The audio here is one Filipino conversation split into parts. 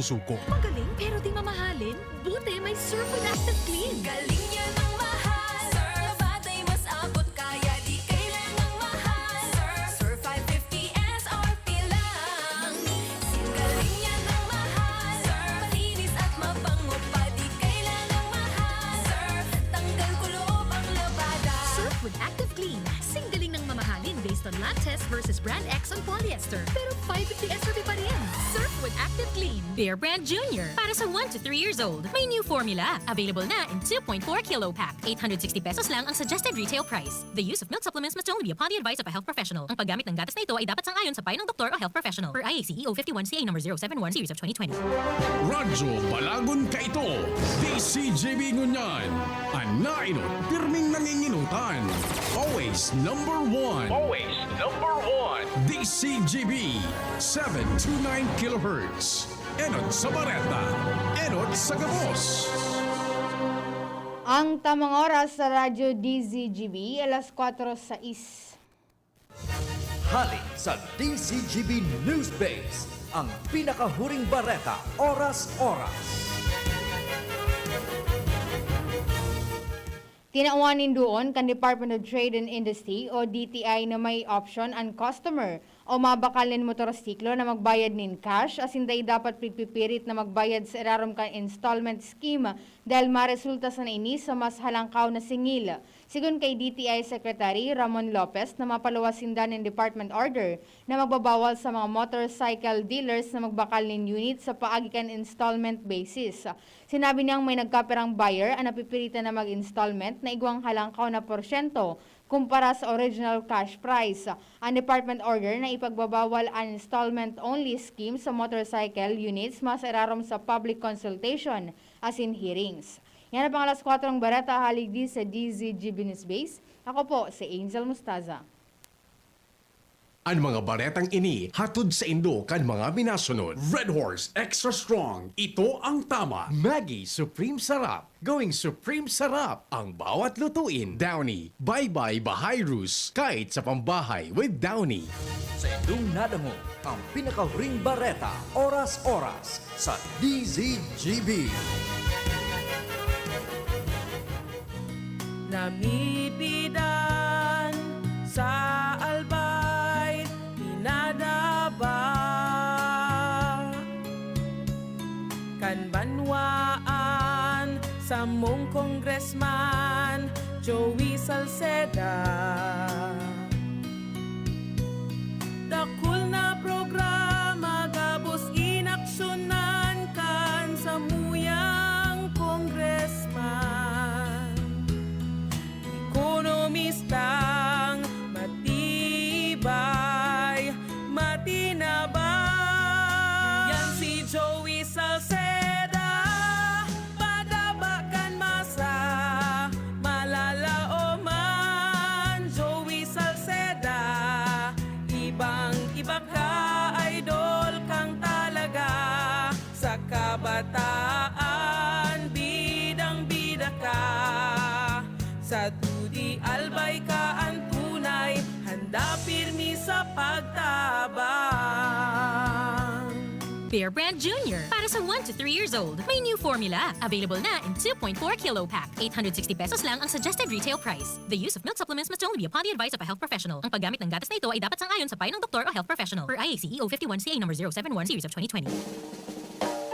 suko. Magaling pero di mamahalin? Buti may Surf with Active Clean. Galing niya ng mahal. Surf, batay mas abot kaya di kailangang mahal. Surf 550 SRP lang. Galing niya ng mahal. Surf, malinis at mabango pa di kailangang mahal. Surf, tanggal kulob ang labada. Surf with Active Clean. Singgaling ng mamahalin based on lab test versus brand X on polyester. Pero 550 SRP pa rin. Surf with Active Clean. Bear Brand Junior. Para sa 1 to 3 years old. May new formula. Available na in 2.4 kilo pack. 860 pesos lang ang suggested retail price. The use of milk supplements must only be upon the advice of a health professional. Ang paggamit ng gatas na ito ay dapat sang-ayon sa payo ng doktor o health professional. Per IAC O51CA number 071 series of 2020. Radyo Balagon Kaito. DCJB Ngunyan. Anainot, pirming nanginginutan. Always number one. Always number one. DCJB 729 kilohertz. Enot sa Bareta. Enot sa Gabos. Ang tamang oras sa Radyo DZGB, alas 4:06. Hali sa DCGB News Base, ang pinakahuring bareta, oras-oras. Tinauanin doon kan Department of Trade and Industry o DTI na may option ang customer o mabakalin motorsiklo na magbayad nin cash as hindi dapat pipipirit na magbayad sa irarom kan installment scheme dahil maresulta sa nainis sa mas halangkaw na singil. Sigun kay DTI Secretary Ramon Lopez na mapaluwasindan ng Department Order na magbabawal sa mga motorcycle dealers na magbakal nin unit sa paagikan installment basis. Sinabi niyang may nagkaperang buyer ang napipilitan na mag-installment na igwang halangkaw na porsyento kumpara sa original cash price. Ang Department Order na ipagbabawal ang installment-only scheme sa motorcycle units mas irarom sa public consultation as in hearings. Yan ang pang alas 4 ng barata halig di sa DZGB News Base. Ako po si Angel Mustaza. Ang mga baretang ini hatod sa Indo kan mga minasunod. Red Horse Extra Strong. Ito ang tama. Maggie Supreme Sarap. Going Supreme Sarap ang bawat lutuin. Downy. Bye-bye Bahay Rus. Kahit sa pambahay with Downy. Sa indong nadango, ang pinakahuring bareta, oras-oras sa DZGB. Namipidan sa albay, pinadaba kan banwaan sa mong congressman Joey Salceda. Dakul na programa gabos inaksyonan kan sa muyang congressman. Ekonomistang matibay, matinabay. Yan si Joey Salceda, padabakan masa, malala o man. Joey Salceda, ibang-iba ka, idol kang talaga. Sa kabataan, bidang-bida ka. Sa tudi albay ka ang tunay, handa pirmi sa pagtabang. Bear Brand Junior. Para sa 1 to 3 years old. May new formula. Available na in 2.4 kilo pack. 860 pesos lang ang suggested retail price. The use of milk supplements must only be upon the advice of a health professional. Ang paggamit ng gatas na ito ay dapat sang-ayon sa payo ng doktor o health professional. Per IAC O51CA number 071 series of 2020.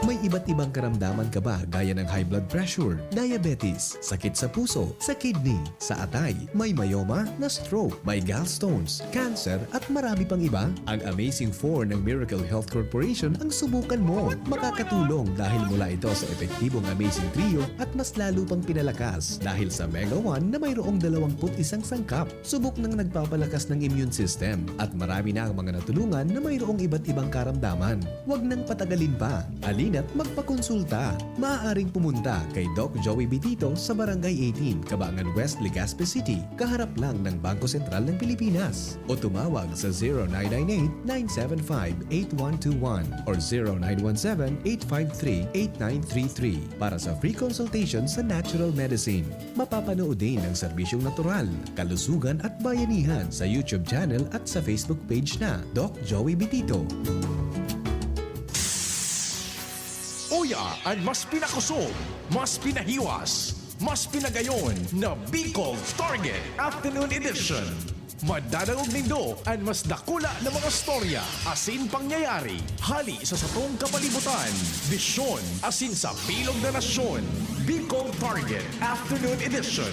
May iba't ibang karamdaman ka ba gaya ng high blood pressure, diabetes, sakit sa puso, sa kidney, sa atay, may myoma na stroke, may gallstones, cancer at marami pang iba? Ang Amazing 4 ng Miracle Health Corporation ang subukan mo. Makakatulong dahil mula ito sa epektibong Amazing Trio at mas lalo pang pinalakas dahil sa Mega 1 na mayroong 21 sangkap. Subok ng nagpapalakas ng immune system at marami na ang mga natulungan na mayroong iba't ibang karamdaman. Huwag nang patagalin pa. Alina't magpakonsulta. Maaaring pumunta kay Doc Joey Bitito sa Barangay 18, Cabangan West, Legazpi City, kaharap lang ng Bangko Sentral ng Pilipinas. O tumawag sa 0998-975-8121 or 0917-853-8933 para sa free consultation sa natural medicine. Mapapanood din ang serbisyong natural, kalusugan at bayanihan sa YouTube channel at sa Facebook page na Doc Joey Bitito. Uya at mas pinakusog, mas pinahiwas, mas pinagayon na Bicol Target Afternoon Edition. Madadalog nindo at mas dakula na mga storya, asin pangyayari, hali sa satong kapalibutan, bisyon, asin sa bilog na nasyon. Bicol Target Afternoon Edition.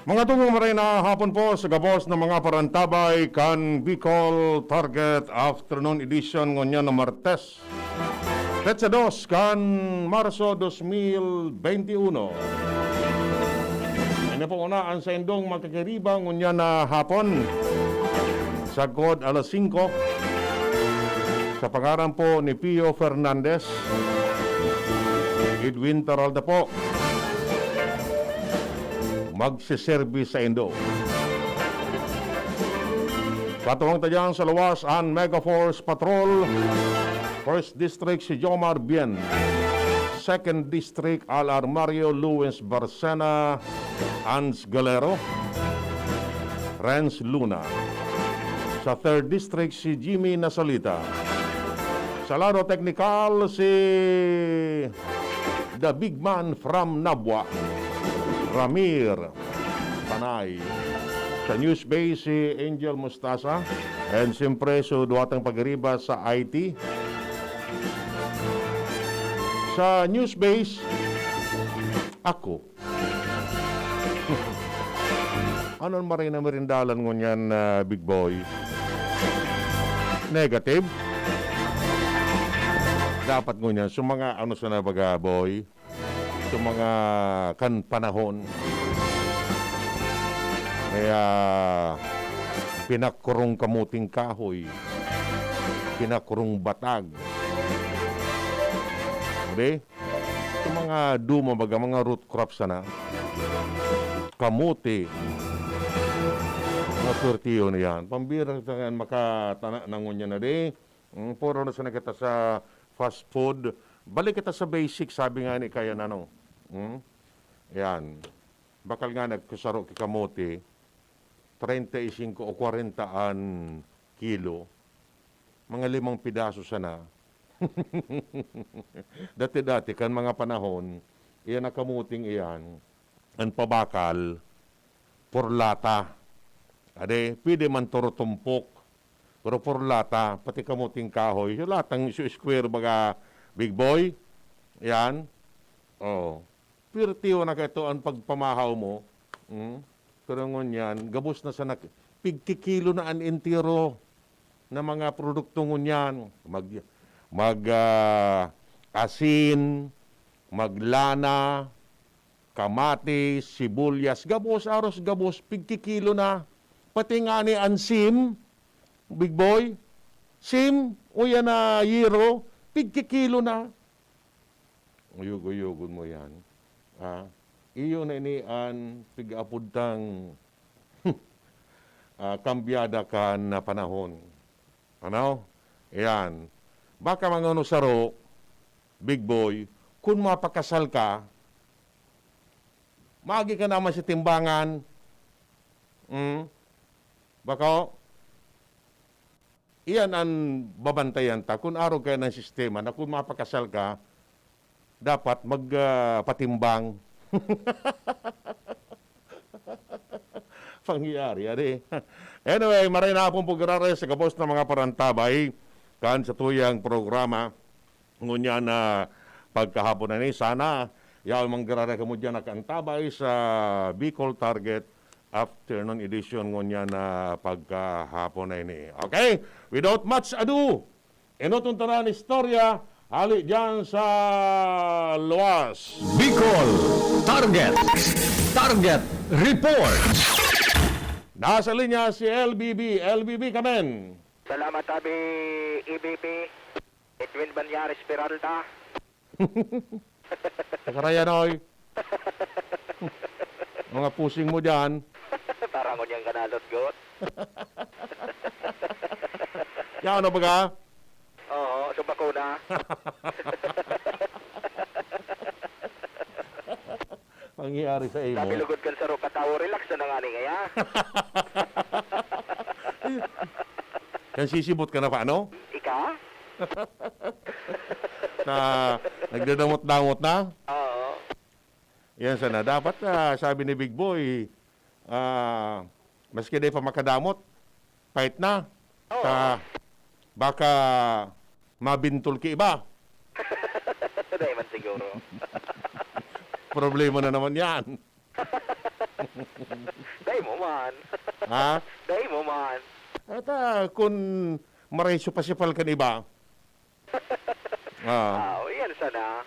Mga tungong maray na hapon po sa gabos ng mga parantabay kan Bicol Target Afternoon Edition ngunyan na Martes. Petsa 2 kan Marso 2021. Ano po unaan sa indong makakiriba ngunyan na hapon. Sagod alas 5. Sa pangaran po ni Pio Fernandez. Edwin Taralda po. Magsiservice sa Indo. Patuwang tayang sa lawas ang Megaforce Patrol. First District si Jomar Bien. Second District Alar Mario Luis Barcena, Ans Galero, Renz Luna. Sa Third District si Jimmy Nasalita. Sa lado technical si The Big Man from Nabwa, Ramir Panay. Sa News Base si Angel Mustasa. And siyempre so duwatang pagriba sa IT. Sa News Base ako. Anon marin na merindalan ngunyan Big Boy? Negative? Dapat ngunyan so mga ano sa nabaga boy? Sa mga kan panahon. Kaya pinakurong kamuting kahoy, pinakurong batag. Hindi? Sa mga dumabaga, mga root crops na, kamuti, mga tortillo na yan. Pambira sa makatana nangon yan na di. Puro na sa nakita sa fast food. Balik kita sa basic, sabi nga ni Kaya Nanong. Yan. Bakal nga nagkusaro kikamote, 35 o 40 kilo. Mga 5 pidaso sana. Dati-dati, kan mga panahon, iyan na kamuting iyan, ang pabakal, por lata. Ade, pwede man tumpok. Pero por lata, pati kamuting kahoy, yung latang square baga, Big Boy, yan. Oh. Pirtiyo na kaito ang pagpamahaw mo. Pero ngunyan, gabos na sa pigkikilo na an entero na mga produkto ngunyan. Asin, maglana, kamatis, sibuyas, gabos, aros, gabos, pigkikilo na. Pati nga ni ang sim, Big Boy, sim, o yan na yero, pigkikilo na. Uyog-uyogon mo yan. Iyo na inian pig-apudtang kambyada ka na panahon. Ano? Yan. Baka mga saro, Big Boy, kung mapakasal ka, maagi ka naman sa timbangan. Baka, iyan ang babantayan ta. Kung araw kayo ng sistema na kung mapakasal ka, dapat magpatimbang. Pangyari, ade. Anyway, maray na pong pagkarare sa kabos ng mga parantabay kan sa tuyang programa. Ngunya na pagkahapon na ni, sana yaw manggarare ka mo dyan nakantabay sa Bicol Target Afternoon Edition ngunya na pagkahapon na ini. Okay? Without much ado, inutong tanan istorya, hali dyan sa luwas. Bicol Target Report. Nasa linya si LBB. LBB, kamen. Salamat abi EBP. Edwin Banyares Peralta. Nakaraya noy. Mga pusing mo dyan. Parang niyang kanalot got. Yan, ano ba ka? Oo, subako na. Pangyayari sa imo. Sabi lugod kan sa ro katawo, relax na nga ni ngaya. Kan sisibot ka na pa, ano? Ika? Na nagdadamot-damot na? Oo. Yan sana. Dapat sabi ni Big Boy, maski di pa makadamot, fight na. Baka mabintol ki iba. Dahil man siguro. Problema na naman yan. Dahil mo man. Ha? Dahil mo man. At kung mareso pa sipal kan iba. Yan sana.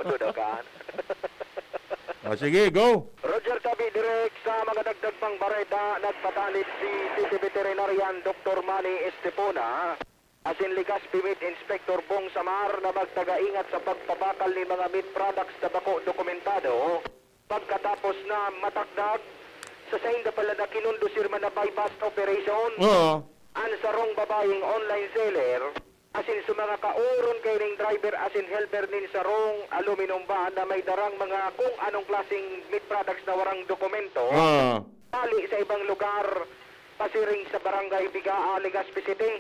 Puto daw ka. Sige, go. Roger Tabi direct sa mga dagdag pang bareta, nagpatanit si City Veterinarian Dr. Manny Estepona. Asin likas Bimit Inspector Bong Samar na magtaga-ingat sa pagpabakal ni mga meat products na bako dokumentado. Pagkatapos na matakdag, sa sainda pala na kinundo sirma na bypass operation, Oo. ang sarong babayeng online seller, asin sa mga kauron kay ning driver asin helper nin sarong aluminum van na may darang mga kung anong klaseng meat products na warang dokumento, pali sa ibang lugar, pasiring sa barangay Bigaa, Legazpi City.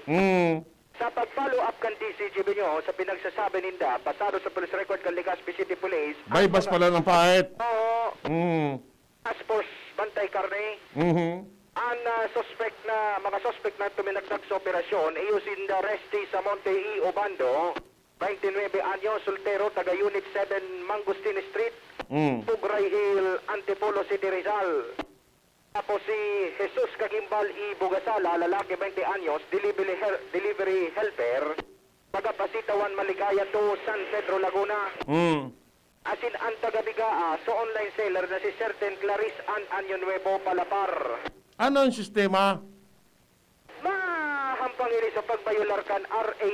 Sa pag-follow up kan DCGB nyo sa pinagsasabi ninda, pasado sa police record kan Legazpi City Police, Bypass pala ng pahit. Oo, Mm. task force Bantay Karne, ang suspect na, mga suspect na tuminagdag sa operasyon, ayusin the resti sa Monte E. Obando, 29 anyo, soltero, taga Unit 7, Mangustin Street, Pugray Hill, Antipolo City, Rizal. Tapos si Jesus Kagimbal E. Bugasala, lalaki 20 anyos, delivery helper, taga Pasitawan, Maligaya to San Pedro, Laguna. Asin ang taga-Bigaa, so online seller na si Certain Clarice Ann Anyo Nuevo, Palapar. Ano ang sistema? Mahampang ini sa pagbayular kan RA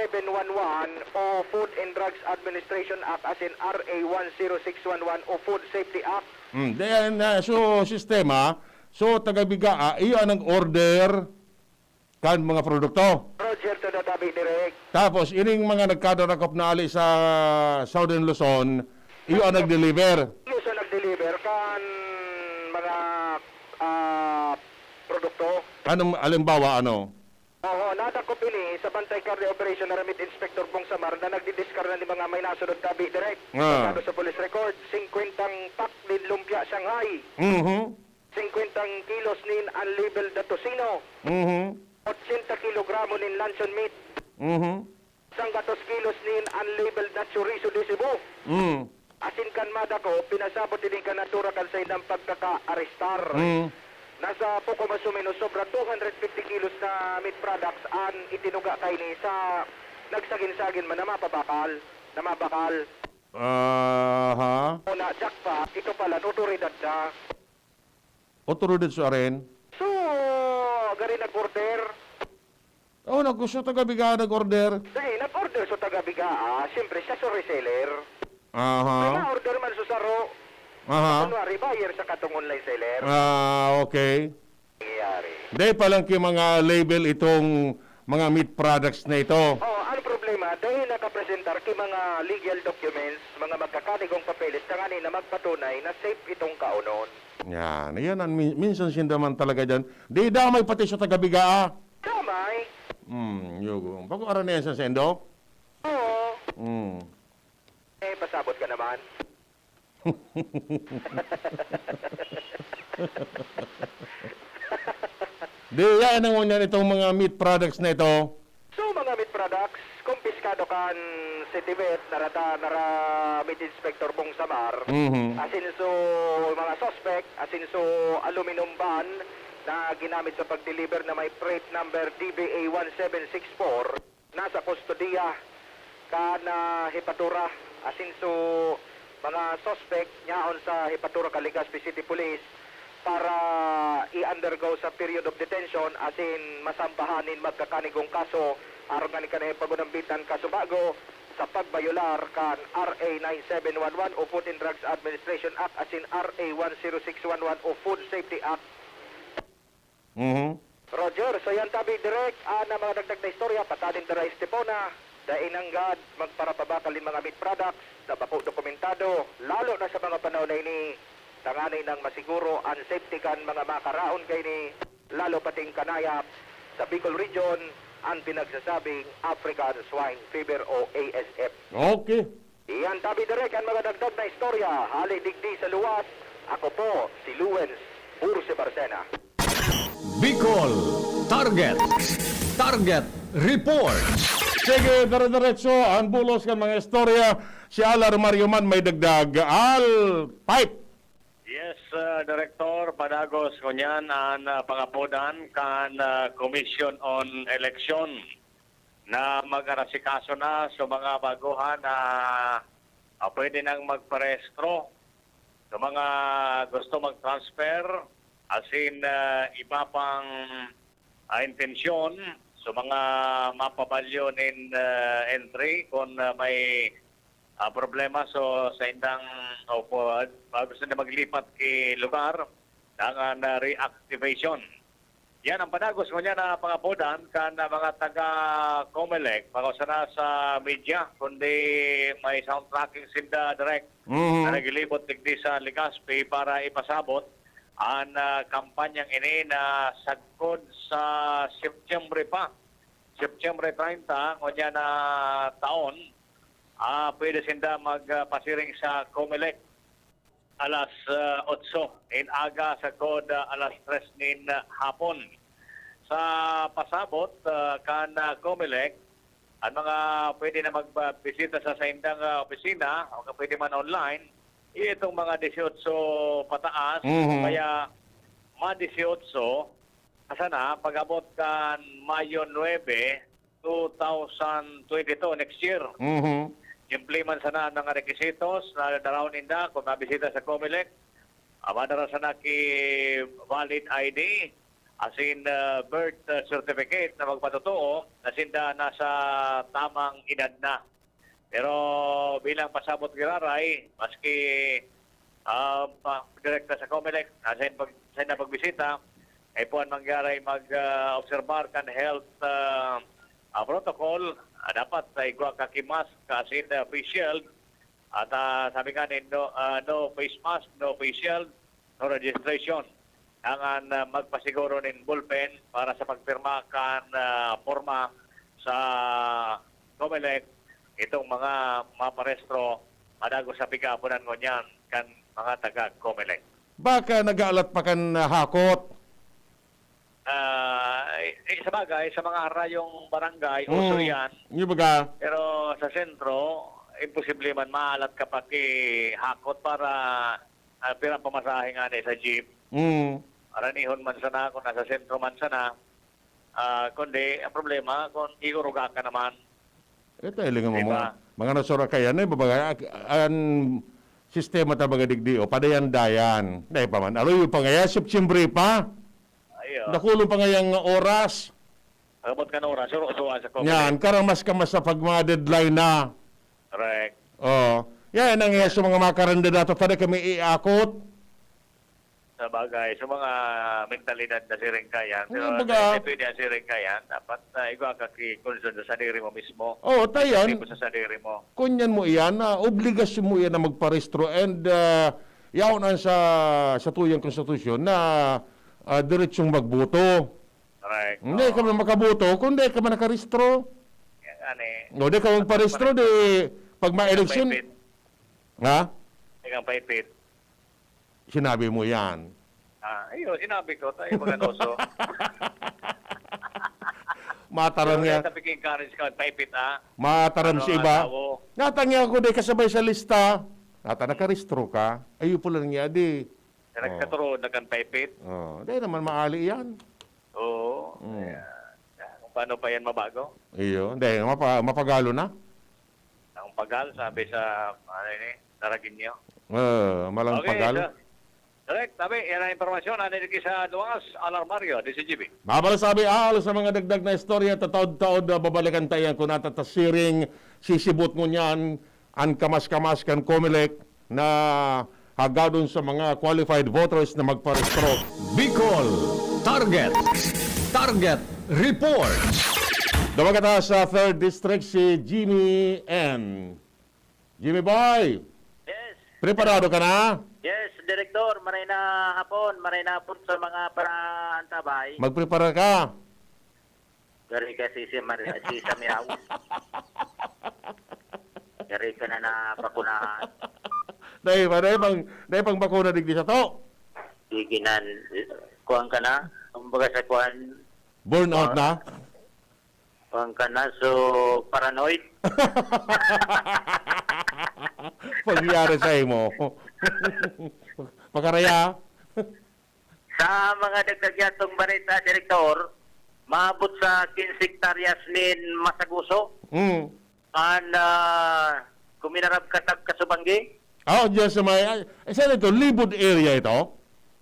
9711 o Food and Drugs Administration Act asin RA 10611 o Food Safety Act. Then, so, sistema, so, taga-bigaa, iyon ang order kan mga produkto. Roger to the Tabi Direct. Tapos, ining mga nagkadarakop na ali sa Southern Luzon, iyon ang nag-deliver. Yung sa nag-deliver kan mga produkto. Anong, alimbawa, ano? Oo, nadakop ini sa Bantay Carne Operation na Remit Inspector Bong Samar na nagdidiscar na ni mga may nasunod Tabi Direct. Pasado sa police record, 50 pack din lumpia Shanghai. 50 kilos nin unlabeled na tosino. 80 kilogramo nin luncheon meat. 100 kilos nin unlabeled na chorizo de Cebu. Asin kan madako, pinasabot din ka natura kan sa inang pagkaka-arestar. Nasa poko mas o menos sobra 250 kilos na meat products ang itinuga kay ni sa nagsagin-sagin man na mapabakal, na mabakal. O na jackpot, ito pala, otoridad na. Otoridad sa rin? So, gari nag-order. Oh, naggusto taga-bigaa nag-order. Dahil nag-order sa taga-bigaa, siyempre siya sa reseller. Aha. Na-order man sa saro. Kunwari, buyer sa katong online seller. Okay. Nangyayari. Dahil palang mga label itong mga meat products na ito. Oh, ang problema, dahil nakapresentar kay mga legal documents, mga magkakanigong papeles, tangani na magpatunay na safe itong kaunon. Yan. Minsan sindaman talaga dyan. Di damay pati sa taga-bigaa. Damay. Yugo. Bago aran na yan sa sendo? Oo. Pasabot ka naman. Di yan ang unyan itong mga meat products na ito. So, mga meat products, kumpiskado kan City Vet, nara Meat Inspector Bong Samar, asin so mga suspect, asin so aluminum van na ginamit sa pag-deliver na may plate number DBA 1764, nasa kustodiya ka na Hepatura, asin so mga suspect niyaon sa Hipatura Legazpi City Police para i-undergo sa period of detention as in masambahanin magkakanigong kaso aron nga ni kanay pagunambitan kaso bago sa pagbayular kan RA 9711 o Food and Drugs Administration Act as in RA 10611 o Food Safety Act. Roger, so yan tabi direct na mga dagdag na istorya patanin dara Estepona dainanggad magparapabakal ng mga meat products na bako dokumentado lalo na sa mga panahon na ini tanganay ng masiguro ang safety kan mga makaraon kay ni lalo pating kanayap sa Bicol Region ang pinagsasabing African Swine Fever o ASF. Okay. Iyan tabi direct ang mga dagdag na istorya hali digdi sa luwas. Ako po si Luwens Burse Barcena. Bicol Target. Target Report. Sige, dire-diretso ang bulos ng mga istorya. Si Alar Mario Man may dagdag. Al Pipe. Yes, Director, padagos ko niyan ang pangapodan kan Commission on Election na mag-arasikaso na sa mga baguhan na pwede nang magparehistro sa mga gusto mag-transfer as in iba pang intensyon sa mga mapabalyo in entry kung may problema so sa indang gusto na maglipat kay lugar ng reactivation. Yan ang padagos ko niya na pangapodan kan mga taga-COMELEC sana sa media kundi may sound tracking sinda direct na nagilibot digdi sa Legazpi para ipasabot ang kampanyang ini na sagkod sa September pa. September 30 kunya na taon pwede sinda magpasiring sa COMELEC alas 8 in aga sa kod alas 3 nin hapon. Sa pasabot kan COMELEC ang mga pwede na magbisita sa saindang opisina o pwede man online itong mga 18 pataas kaya mga 18 asa na pag-abot kan Mayo 9 2022 next year. Implement sana ng requisitos na darawin ninda kung nabisita sa COMELEC. Madara sana ki valid ID as in birth certificate na magpatotoo na sinda nasa tamang edad na. Pero bilang pasabot giraray, maski direkta sa COMELEC, na pagbisita, ay po ang mangyaray mag-observar kan health protocol. Dapat igwa kakimas kasi face shield at sabi nga no face mask, no face shield, no registration. Ang magpasiguro ng bullpen para sa pagpirma kan forma sa COMELEC itong mga maparestro madago sa pigapunan ngonyan kan mga taga-COMELEC. Baka nag-aalat pa kan hakot? Sa bagay, sa mga rayong barangay, uso yan. Yung baga? Pero sa sentro, imposible man maalat ka pa hakot para pirang pamasahe nga sa jeep. Aranihon man sana, kung nasa sentro man sana. Kundi, ang problema, kung iuruga ka naman. Ito, ilingan mo Diba? mga nasura kaya na, babaga, ang sistema talaga digdi, o padayan dayan. Dahil pa man, aroy yung pangaya, September pa. Nakulong pa ngayang oras. Abot ka na oras, surusuan sa COMELEC. Yan, karamas ka mas sa pag mga deadline na. Correct. Oh. Yan ang sa mga makaranda dato para kami iakot. Sa bagay, sa mga mentalidad na siringkayan. Pero baga. pwede ang siringkayan, dapat igwa ka ki-concern sa sarili mo mismo. Oh, tayan. Hindi mo sa sarili mo. Kunyan mo iyan, obligasyon mo iyan na magparehistro and yaon ang sa tuyang konstitusyon na diretsyong magboto. Correct. Hindi ka man makaboto, kundi ka man nakarehistro. No, di ka magparehistro, di pag ma-eleksyon. Ha? Ikaw paipit. Sinabi mo yan. Ayun, sinabi ko, tayo maganoso. Mataram niya. Tapi king-encourage ka, paipit Mataram si iba. Natangya ko di kasabay sa lista. Nata nakarehistro ka. Ayun po lang niya, di. Nagkaturo na kan paipit. Oh, di naman maali yan. Oo. Kung paano pa yan mabago? Iyo, hindi, mapagalo na. Ang pagal, sabi sa Taraginyo. Malang Okay, pagal. sir. Direct, tabi, yan ang informasyon. Ano sa Duangas, Alarmario, DCGB. Mabala sabi, sa mga dagdag na istorya, tataod-taod, babalikan tayo kung natatasiring, sisibot mo niyan, ang kamas-kamas kan Comelec na hagadon sa mga qualified voters na magparehistro. Bicol Target Report. Dumagata sa 3rd District si Jimmy N. Jimmy Boy, Yes, preparado ka na? yes, Direktor. Maray na hapon sa mga paraantabay. Magprepara ka. Gari kasi si Samiao. Gari ka na bakunahan. Dahil pang bakuna digdi sa to. Diginan, kuhan ka na. Kumbaga sa kuhan, Burnout na. kuhan ka na. So, paranoid. Pagyari sa imo. Pakaraya. Sa mga dagdag yatong barita, Direktor, maabot sa 15 hektaryas nin Masaguso. An kuminarab katab kasubanggi. Diyan sa may... saan ito? Libod area ito?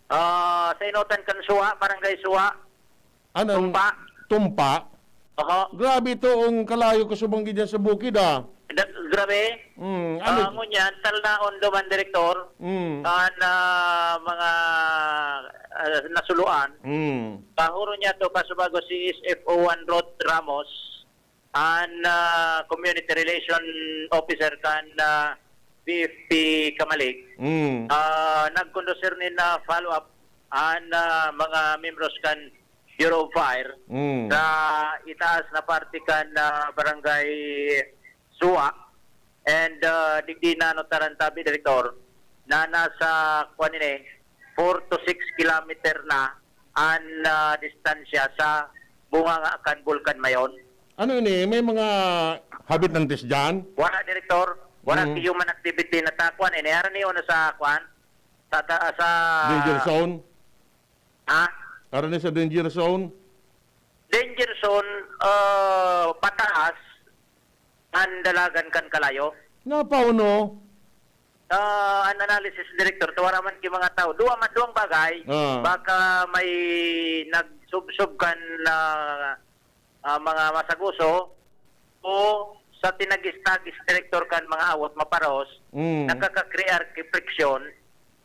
Sa Inotan Kansuwa, Barangay Suwa, Ano? Tumpa. Tumpa? Oho. Grabe ito ang kalayo kasubanggi dyan sa bukid Grabe. Ano? Ngunyan, talnaon duman, Direktor, mga nasuluan. Pahuro niya to kasubago si SFO1 Rod Ramos, Community Relation Officer kan PFP Kamalig. Nagkondosir ni na follow-up mga membros kan Bureau of Fire sa itaas na parte kan Barangay Suwa and digdi na notaran tabi, Direktor, na nasa 4 to 6 kilometer na ang distansya sa bunga kan Bulkan Mayon. Ano ini? May mga habitantes dyan? Wala, Direktor. Wala human activity na takwan. Inayaran niyo na sa kwan? Sa Danger zone? Ha? Ano ni sa danger zone? Danger zone, pataas, ang dalagan kan kalayo. Napauno? An analysis, Director, tuwara man ki mga tao. Duwang bagay, baka may nagsubsub kan na mga Masaguso o sa tinagis-tagis, Director, kan mga awot maparos, nakaka-create friction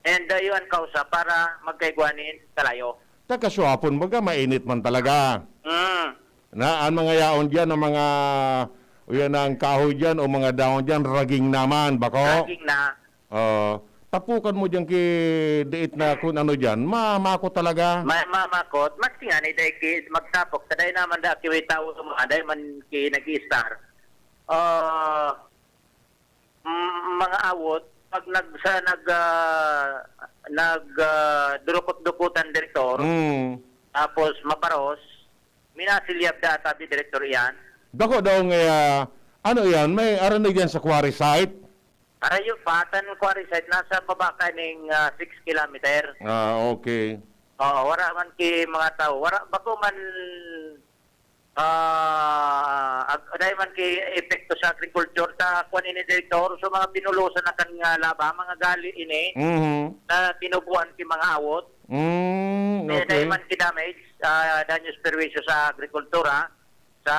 and yun kausa para magkaigwanin kalayo. Takaswapon baga, mainit man talaga. Na ang mga yaon dyan, ang mga ang kahoy dyan o mga daon dyan, raging naman, bako? Raging na. Tapukan mo dyan diit na kung ano dyan, mamako talaga. Mamakot, mas nga ni dahil magtapok, taday naman da kiwi tao sumaday man ki nag-star. Mga awot, pag durukot-dukutan, Direktor, tapos maparos, minasilyab da tabi, Direktor, yan. Dako daw nga, ano yan, may aranig yan sa quarry site? Arayo, patan quarry site, nasa baba ka ng 6 kilometer. Okay. Wala man ki mga tao. Wala, bako man, dahil man ki epekto sa agriculture, sa kwan ini, Direktor, so mga pinulusan na kan nga laba, mga gali ini, na tinubuan ki mga awot. Okay. Dahil man ki damage, danyos perwisyo sa agrikultura, sa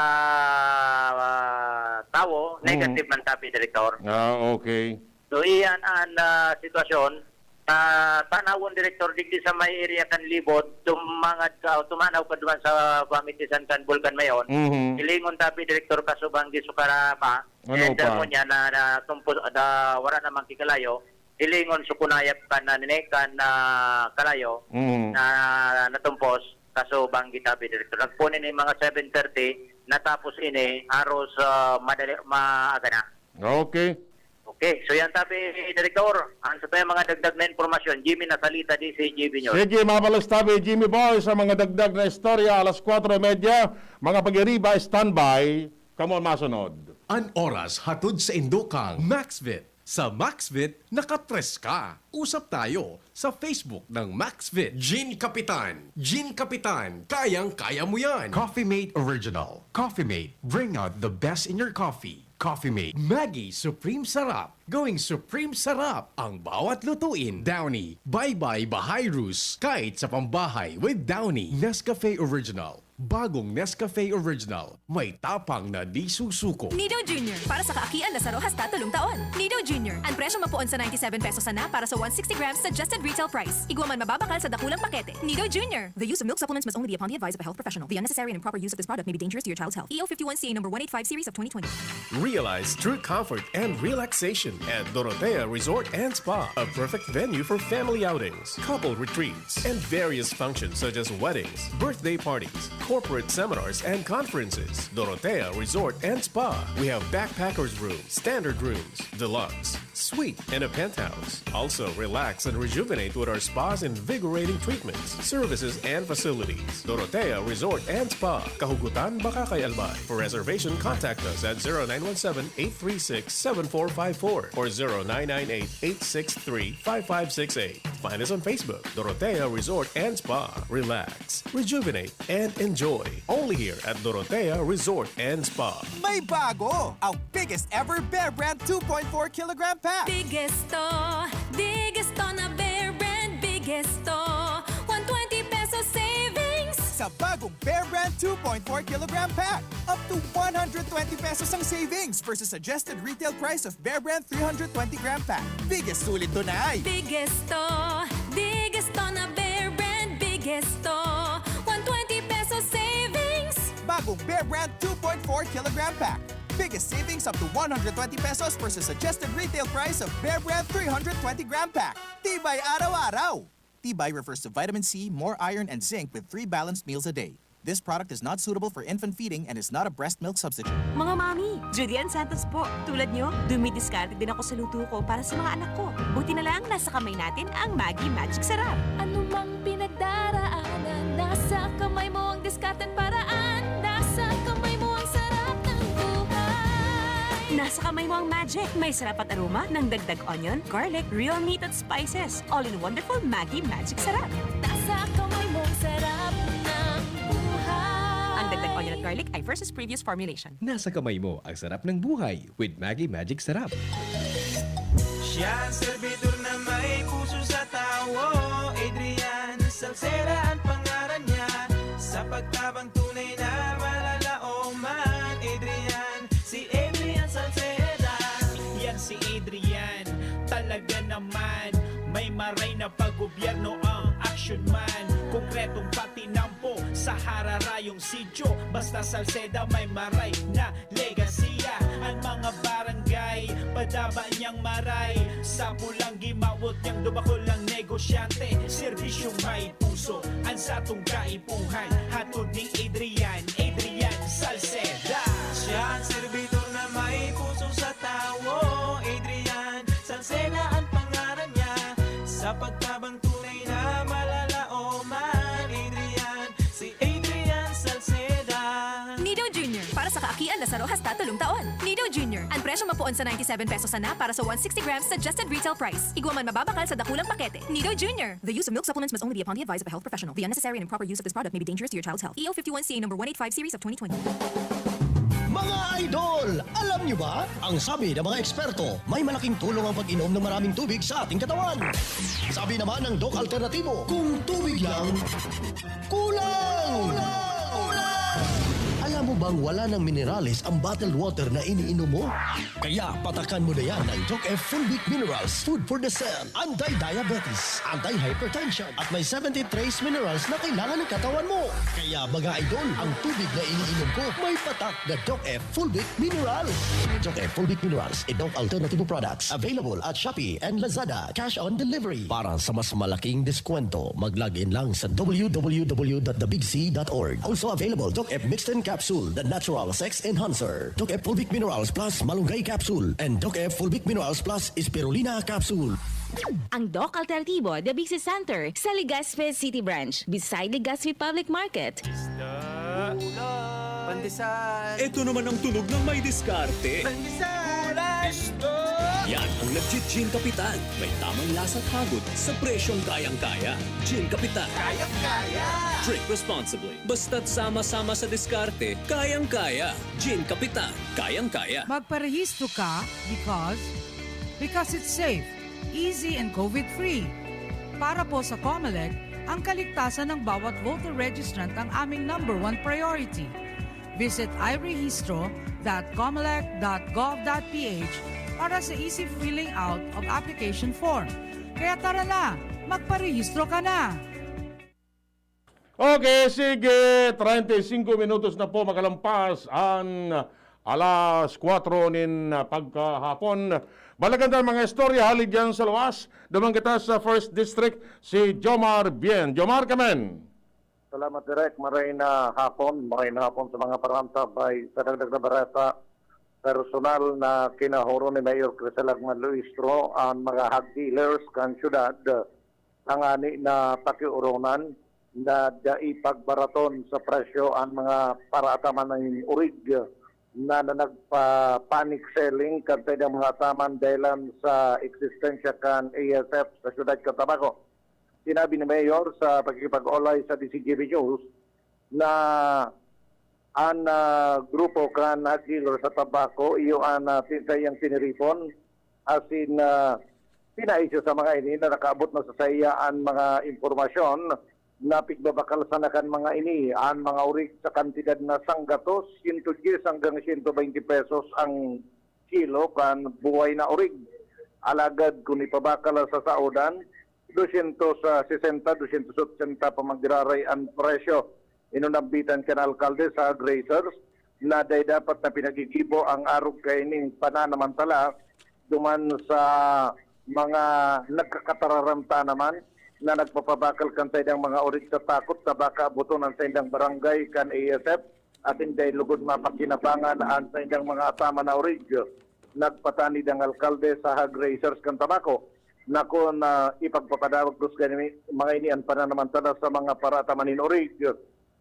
tao, negative man tabi, Direktor. Okay. So iyan ang sitwasyon. Tanawon, Direktor, digdi sa may area kan libod, tumanaw ka duman sa pamitisan kan Bulkan Mayon. Ilingon tabi, Direktor, kasubang di sukara pa. Ano pa? Mo niya na tumpos, wala namang kikalayo. Ilingon sukunayap ka na ninekan na kalayo na natumpos. Kaso banggi tabi, Direktor. Nagpunin ni mga 7:30, natapos ini, aros maaga na. Okay. Okay, so yan tabi, Direktor. Ang sa tayo mga dagdag na informasyon, Jimmy Nasalita, DCGB News. Sige, mabalas tabi, Jimmy Boy, sa mga dagdag na istorya, alas 4:30, mga pag-iriba, standby, kamo masunod. An oras hatod sa Indokang Maxvit. Sa Maxvit, nakatres ka. Usap tayo sa Facebook ng Maxvit. Gin Kapitan. Gin Kapitan. Kayang-kaya mo yan. Coffee Mate Original. Coffee Mate. Bring out the best in your coffee. Coffee Mate. Maggie Supreme Sarap. Going supreme sarap ang bawat lutuin. Downy, bye-bye Bahay Rus. Kahit sa pambahay with Downy. Nescafe Original. Bagong Nescafe Original. May tapang na di susuko. Nido Jr. Para sa kaakian na saro hasta 3 taon. Nido Jr. Ang presyo mapuon sa 97 pesos na para sa 160 grams suggested retail price. Igwaman mababakal sa dakulang pakete. Nido Jr. The use of milk supplements must only be upon the advice of a health professional. The unnecessary and improper use of this product may be dangerous to your child's health. EO 51CA number 185 series of 2020. Realize true comfort and relaxation at Dorotea Resort and Spa, a perfect venue for family outings, couple retreats, and various functions such as weddings, birthday parties, corporate seminars, and conferences. Dorotea Resort and Spa. We have backpackers rooms, standard rooms, deluxe, suite, and a penthouse. Also, relax and rejuvenate with our spa's invigorating treatments, services, and facilities. Dorotea Resort and Spa. Kahugutan, Bakakay, Albay. For reservation, contact us at 0917-836-7454 or 0998-863-5568. Find us on Facebook, Dorotea Resort and Spa. Relax, rejuvenate, and enjoy. Only here at Dorotea Resort and Spa. May bago! Ang biggest ever Bear Brand 2.4 kilogram pack! Biggest to na Bear Brand. Biggest to 120 pesos savings. Sa bagong Bear Brand 2.4 kilogram pack, up to 120 pesos ang savings versus suggested retail price of Bear Brand 320 gram pack. Biggest sulit doon ay Biggest to na Bear Brand. Biggest to 120 pesos savings. bagong Bear Brand 2.4 kilogram pack. Biggest savings up to 120 pesos versus suggested retail price of Bear Brand 320 gram pack. Tibay araw-araw! Tibay refers to vitamin C, more iron, and zinc with 3 balanced meals a day. This product is not suitable for infant feeding and is not a breast milk substitute. Mga mami, Julian Santos po. Tulad nyo, dumidiskarte din ako sa luto ko para sa mga anak ko. Buti na lang nasa kamay natin ang Maggi Magic Sarap. Ano mang pinagdaraanan, nasa kamay mo ang diskarte't paraan. Nasa kamay mo ang sarap ng buhay. Nasa kamay mo ang magic. May sarap at aroma ng dagdag onion, garlic, real meat at spices. All in wonderful Maggi Magic Sarap. Nasa kamay mo ang sarap ng buhay. Ang dagdag onion at garlic ay versus previous formulation. Nasa kamay mo ang sarap ng buhay with Maggi Magic Sarap. Siya ang servidor na may puso sa tao. Adrian Salcera ang pangalan niya. Sa pagtabang tunay na malalaoman. Adrian, si Adrian Salcera. Yan si Adrian, talaga naman. May maray na paggobyerno ang action man. Konkretong patinampo sa hararayong sityo. Basta Salceda may maray na legasiya. Ang mga barangay, padaba niyang maray. Sa pulang gimawot niyang dubakol ang negosyante. Serbisyong may puso, ang satong kaipuhan. Hatod ni Adrian, Adrian Salceda. Siya ang servidor na may puso sa tao. Adrian Salceda ang pangalan niya. Sa pagtabang tunay na malalaoman. Adrian, si Adrian Salceda. Nido Jr. Para sa kaakian na saro hasta 3 taon. Nido Jr. Ang presyo mapuon sa 97 pesos na para sa 160 grams suggested retail price. Igwaman mababakal sa dakulang pakete. Nido Jr. The use of milk supplements must only be upon the advice of a health professional. The unnecessary and improper use of this product may be dangerous to your child's health. EO 51CA number 185 series of 2020. Mga idol! Alam niyo ba? Ang sabi ng mga eksperto, may malaking tulong ang pag-inom ng maraming tubig sa ating katawan. Sabi naman ng Doc Alternativo, kung tubig lang, kulang! Alam mo bang wala ng minerales ang bottled water na iniinom mo? Kaya patakan mo na yan ng Doc F Full Week Minerals, food for the cell, anti-diabetes, anti-hypertension, at may 70 trace minerals na kailangan ng katawan mo. Kaya mga idol, ang tubig na iniinom ko may patak na Doc F Full Week Minerals. Doc F Full Week Minerals, a Doc Alternativo products, available at Shopee and Lazada, cash on delivery. Para sa mas malaking diskwento, mag-login lang sa www.thebigc.org. Also available, Doc F Mixed in Capsule, the natural sex enhancer. Doc F Fulvic Minerals Plus Malunggay Capsule and Doc F Fulvic Minerals Plus Spirulina Capsule. Ang Doc Alternativo, The Bixi Center, sa Legazpi City Branch, beside Legazpi Public Market. Pandesal. Ito naman ang tunog ng may diskarte. Pandesal. Yan ang legit Gin Kapitan. May tamang lasa at hagod sa presyong kayang-kaya. Gin Kapitan. Kayang-kaya. Drink responsibly. Basta't sama-sama sa diskarte, kayang-kaya. Gin Kapitan. Kayang-kaya. Magparehistro ka because because it's safe, easy and COVID-free. Para po sa COMELEC, ang kaligtasan ng bawat voter registrant ang aming #1 priority. Visit iregistro.comelec.gov.ph para sa easy filling out of application form. Kaya tara na, magparehistro ka na! Okay, sige. 35 minutos na po makalampas ang alas 4 nin pagkahapon. Balagandang mga istorya halid dyan sa luwas. Dumang kita sa First District, si Jomar Bien. Jomar, kamen. Salamat, Direk. Maray na hapon sa mga parantabay sa dagdag na barata. Personal na kinahuro ni Mayor Criselag Manluistro ang mga hog dealers kan syudad ang ani na pakiuronan na daipag-baraton sa presyo ang mga paraataman ng urig na nagpa-panic selling kantay ng mga ataman dahil sa eksistensya kan ASF sa syudad Cotabato. Sinabi ni Mayor sa pagkikipag-olay sa DCGB News na ang grupo kan dealer sa tabako iyo ang tintayang tiniripon asin pinaisyo sa mga ini na nakaabot na sa saya ang mga impormasyon na pigbabakal sa nakan mga ini ang mga urig sa kantidad na sanggatos 110 hanggang 120 pesos ang kilo kan buhay na urig. Alagad kung ipabakal sa saudan 260-280 pamagraray ang presyo. Inunambitan ka na alkalde sa grazers na dapat na pinagigibo ang arog kaining pananamantala duman sa mga nagkakatararanta naman na nagpapabakal kantay ng mga urig sa takot sa baka butonan sa indang barangay kan ASF at hindi lugod mapakinabangan ang sa indang mga atama na urig. Nagpatani ng alkalde sa hog grazers kan tabako na kung ipagpapadawag dos mga ini ang pananamantala sa mga paratamanin urig.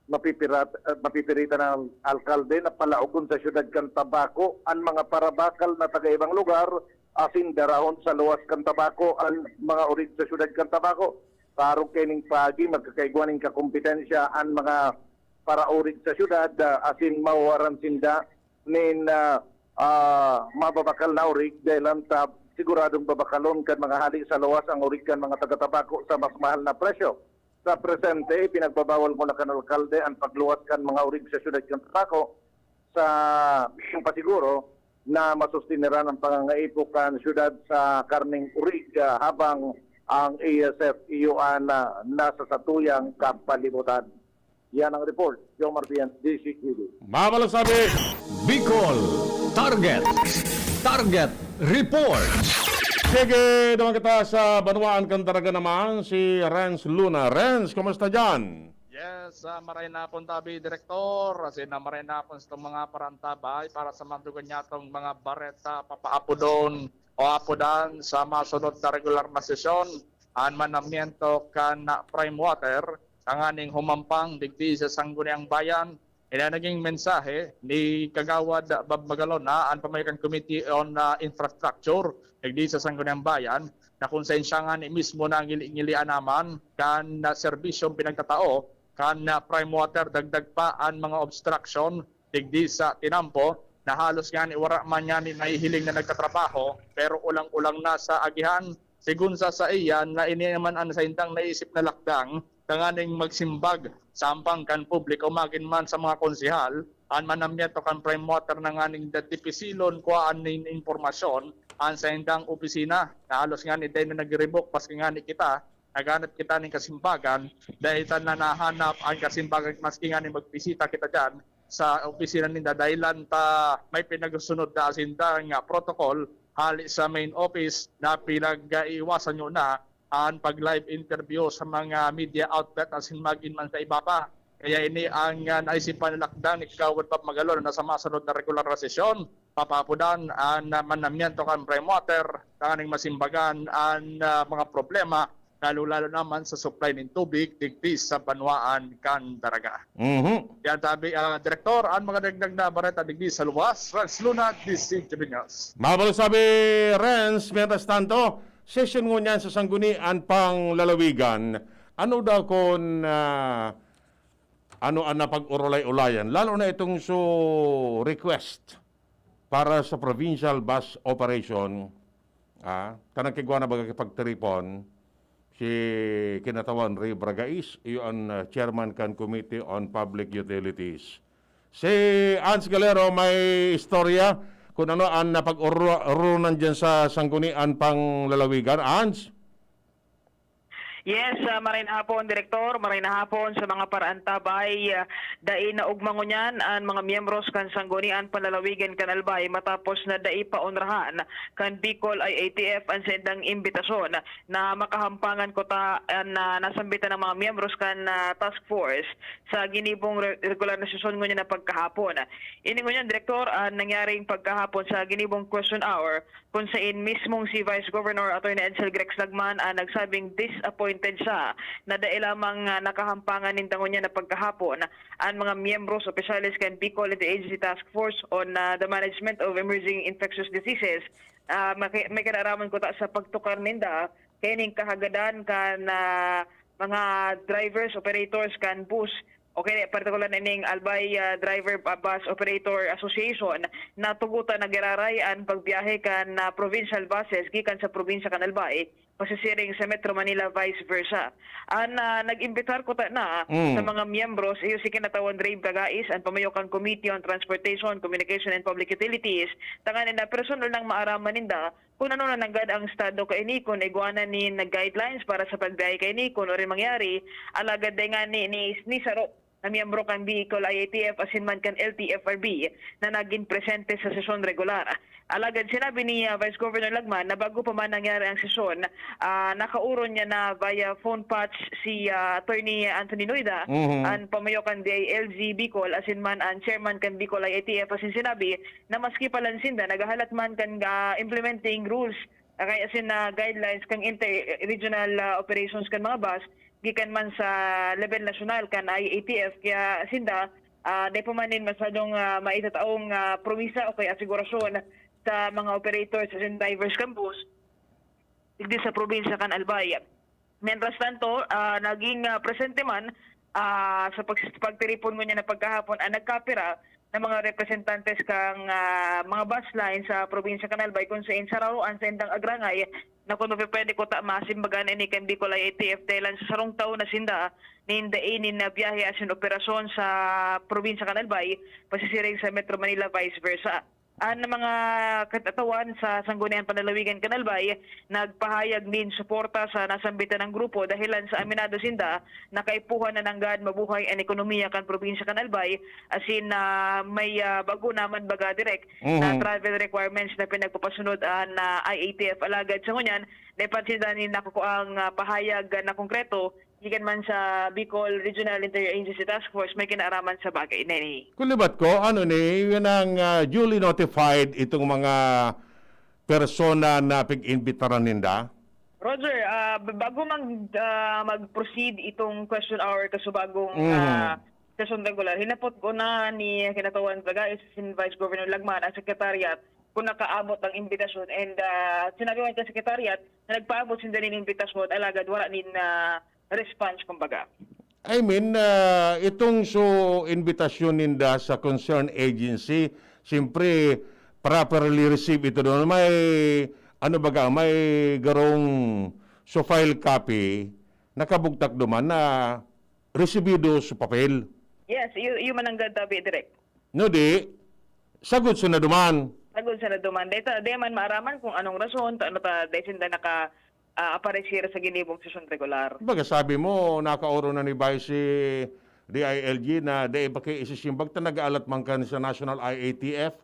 Mapipirita ng alkalde na palaugon sa syudad kan tabako ang mga parabakal na taga-ibang lugar asin darahon sa luwas kan tabako ang mga urig sa syudad kan tabako. Parang kaining pagi magkakaiguaning kakompetensya ang mga para-urig sa syudad asin mawaran sinda nin mababakal na urig dahil siguradong babakalon kan mga hali sa luwas ang urig kan mga taga-tabako sa mas mahal na presyo. Sa presente, pinagbabawal mo na kan alkalde ang pagluwas kan mga urig sa syudad kan tabako sa isang pasiguro na masustiniran ang pangangaipo kan syudad sa karning urig habang ang ASF iyoan na nasa satuyang kapalibutan. Yan ang report. Jomar Bien, DCQD. Mabalasabi, Bicol Target Report. sige. Dumang kita sa Banwaan Candaraga naman, si Renz Luna. Renz, kumusta dyan? Yes, maray na pong tabi, Direktor. Kasi na maray na pong sa mga parantabay para sa mandugan niya itong mga bareta papaapo doon o apodan sa masunod na regular na sesyon. Ang manamiento kan na prime water, ang aning humampang digdi sa Sangguniang Bayan. Ina naging mensahe ni Kagawad Bob Magalona, ang Pamayakan Committee on Infrastructure, digdi sa Sangguniang Bayan, na kung saan siya nga ni mismo na ngili-ngilian naman kan na serbisyong pinagtatao kan na prime water dagdag pa ang mga obstruction digdi sa Tinampo na halos nga ni wala man niya ni nahihiling na nagkatrabaho pero ulang-ulang na sa agihan sigun sa iyan na ini naman ang sa intang naisip na lakdang tanganing magsimbag sa ampang kan publiko magin man sa mga konsihal ang manamyeto kan prime water na nganing datipisilon ko aning informasyon ang sa intang opisina na halos nga ni na nag-revoke paski nga ni kita naghanap kita ng kasimbagan dahil na nahanap ang kasimbagan maski nga ni magbisita kita dyan sa opisina ninda dahilan ta may pinagsunod na asinda nga protocol hali sa main office na pinag-iwasan nyo na ang pag-live interview sa mga media outlet asin magin man sa iba pa. Kaya ini ang naisipan na lakdan ni Kagawad Bob Magalona na sa masunod na regular na sesyon papapudan ang manamiento kan prime water tanganing masimbagan ang mga problema lalo-lalo naman sa supply ng tubig digdi sa Banwaan Candaraga. Yan sabi Direktor, ang mga dagdag na bareta digdi sa luwas, Renz Luna, DCGB News. Mabalasabi, Renz, mientras tanto, session mo niyan sa Sanggunian pang lalawigan, ano daw kung ano ang napag-urolay-ulayan, lalo na itong request para sa provincial bus operation Tanang kigwa na baga kipagtiripon, si kinatawan Ray Bragais, iyon chairman kan Committee on Public Utilities. Si Ans Galero may istorya kung ano ang napag-urunan dyan sa sanggunian pang lalawigan. Ans? Yes, maray na hapon, Direktor. Maray na hapon sa mga paraan tabay. Dai na ugmangunyan ang mga miyembros kan sanggunian panlalawigan kan Albay matapos na dai paunrahan kan Bicol IATF ang sendang imbitasyon na makahampangan ko na nasambitan ng mga miyembros kan task force sa ginibong regular na sesyon ngunyan na pagkahapon. Ini ngunyan, Direktor, nangyaring pagkahapon sa ginibong question hour kung saan mismong si Vice Governor Atty. Edsel Grex Lagman nagsabing disappointed siya na dahil lamang nakahampangan nintangon niya na pagkahapon ang mga miyembros opisyalis kan Bicol Interagency Task Force on the Management of Emerging Infectious Diseases. May kinaraman ko ta sa pagtukar ninda kaning kahagadan kan mga drivers, operators kan bus. Okay, partikular na ning Albay Driver Bus Operator Association na tugutan na giraray ang pagbiyahe kan provincial buses gikan sa probinsya kan Albay pasisiring sa Metro Manila vice versa. Nag-imbitar ko na sa mga miyembros iyo si kinatawan Ray Bragais ang pamayokang Committee on Transportation, Communication and Public Utilities tanganin na personal nang maaraman ninda kung ano na nanggad ang estado kay Nikon iguanan ni guidelines para sa pagbiyahe kay Nikon o rin mangyari alagad nga ni Saro na miyembro kan Bicol IATF asin man kan LTFRB na naging presente sa sesyon regular. Alagad sinabi ni Vice Governor Lagman na bago pa man nangyari ang sesyon, nakauron niya na via phone patch si Attorney Anthony Noida ang pamayo kan DILG Bicol asin man ang chairman kan Bicol IATF asin sinabi na maski palansinda nagahalat man kan implementing rules kaya asin na guidelines kang inter-regional operations kan mga bus gikan man sa level national kan IATF kaya sinda di pa manin masyadong maitataong promisa o kaya asigurasyon sa mga operators sa divers campus digdi sa probinsya kan Albay. Mientras tanto, naging presente man sa pagtiripon mo niya na pagkahapon nagkapira ng mga representantes kang mga bus line sa probinsya kan Albay kung saan sararuan sa indang agrangay na kung pwede ko masimbagan ni kan Bicol IATF dahil sa sarong taon na sinda nindainin na biyahe asin operasyon sa probinsya kan Albay pasisiring sa Metro Manila vice versa. Ang mga katatawan sa Sanggunian Panlalawigan kan Albay nagpahayag din suporta sa nasambitan ng grupo dahilan sa aminado sinda na kaipuhan na nanggad mabuhay ang ekonomiya kan probinsya kan Albay asin may bago naman baga direct na travel requirements na pinagpapasunod na IATF alagad sa ngunyan napansin din nakuko ang pahayag na konkreto gikan man sa Bicol Regional Interagency Task Force may kinaaraman sa bagay na ni. Kulibat ko, yun ang duly notified itong mga persona na pig-imbitaran ninda? Roger, bago mag-proceed itong question hour kasubagong session regular, hinapot ko na ni kinatawan Bragais sin Vice Governor Lagman ang Secretariat kung nakaabot ang imbitasyon and sinabi ko sa Secretariat na nagpaabot sin din ng imbitasyon alagad wala nin response kumbaga. I mean, itong invitasyon ninda sa concerned agency, siyempre properly receive ito doon. May, may garong file copy, nakabugtak duman na resibido sa papel. Yes, yung mananggad tabi direct. No di, sagot sa na duman. Sagot sa na duman. Di man maaraman kung anong rason, dahil sinda aparecer sa ginibong sesyon regular. Baga sabi mo, nakaoro na ni Vice si DILG na dahil pakiisisimbag ta nag-aalat man kan sa National IATF?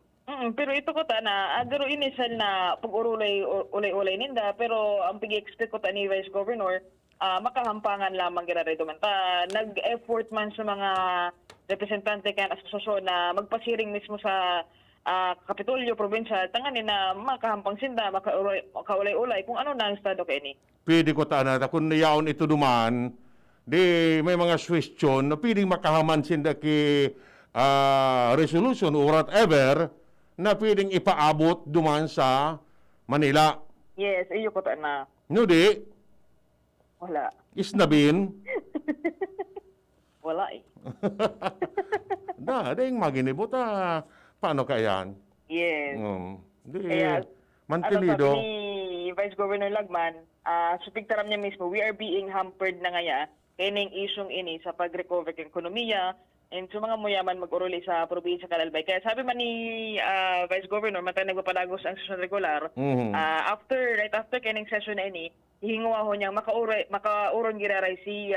Pero ito ko na, agaro inisal na pag-ulay ninda, pero ang pag-expect ko ni Vice Governor, makahampangan lamang ginarito man. Nag-effort man sa mga representante kan asosasyon na magpasiring mismo sa Kapitolyo, probinsya, tanganin na makahampang sinda, makaulay-ulay kung ano na ang estado kay ni. Pwede ko taanata, kung nayaon ito duman, di may mga question na pwedeng makahaman sinda ki resolution or whatever na pwedeng ipaabot duman sa Manila. Yes, iyo ko na. No di? Wala. Isnabin? Wala eh. Ding maginibot paano kayan? Yes. Di, Kaya, Mantilido. Ni Vice Governor Lagman, sa pigtaram niya mismo, we are being hampered na ngaya kining isyong ini sa pag-recover ng ekonomiya and sa mga muyaman mag-uruli sa probinsya Kalalbay. Kaya sabi man ni Vice Governor, matay nagpapalagos ang session regular, right after kining session na ini, hihinguwa ho niyang makauron giraray si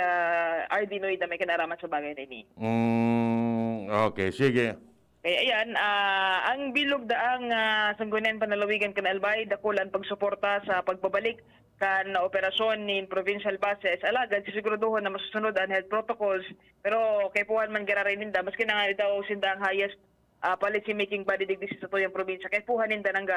RD Noy na may kinaraman sa bagay na ini. Okay, sige. Kaya ayan, ang bilog daang Sangguniang Panlalawigan Kanalbay, dakulan pagsuporta sa pagbabalik kan na operasyon ni provincial buses, alagad sisiguraduhon na masusunod ang health protocols, pero kay puhan man giraray ninda, maski na nga daw sinda ang highest policy making body digdi sa tuyang probinsya, kay puhan ninda ng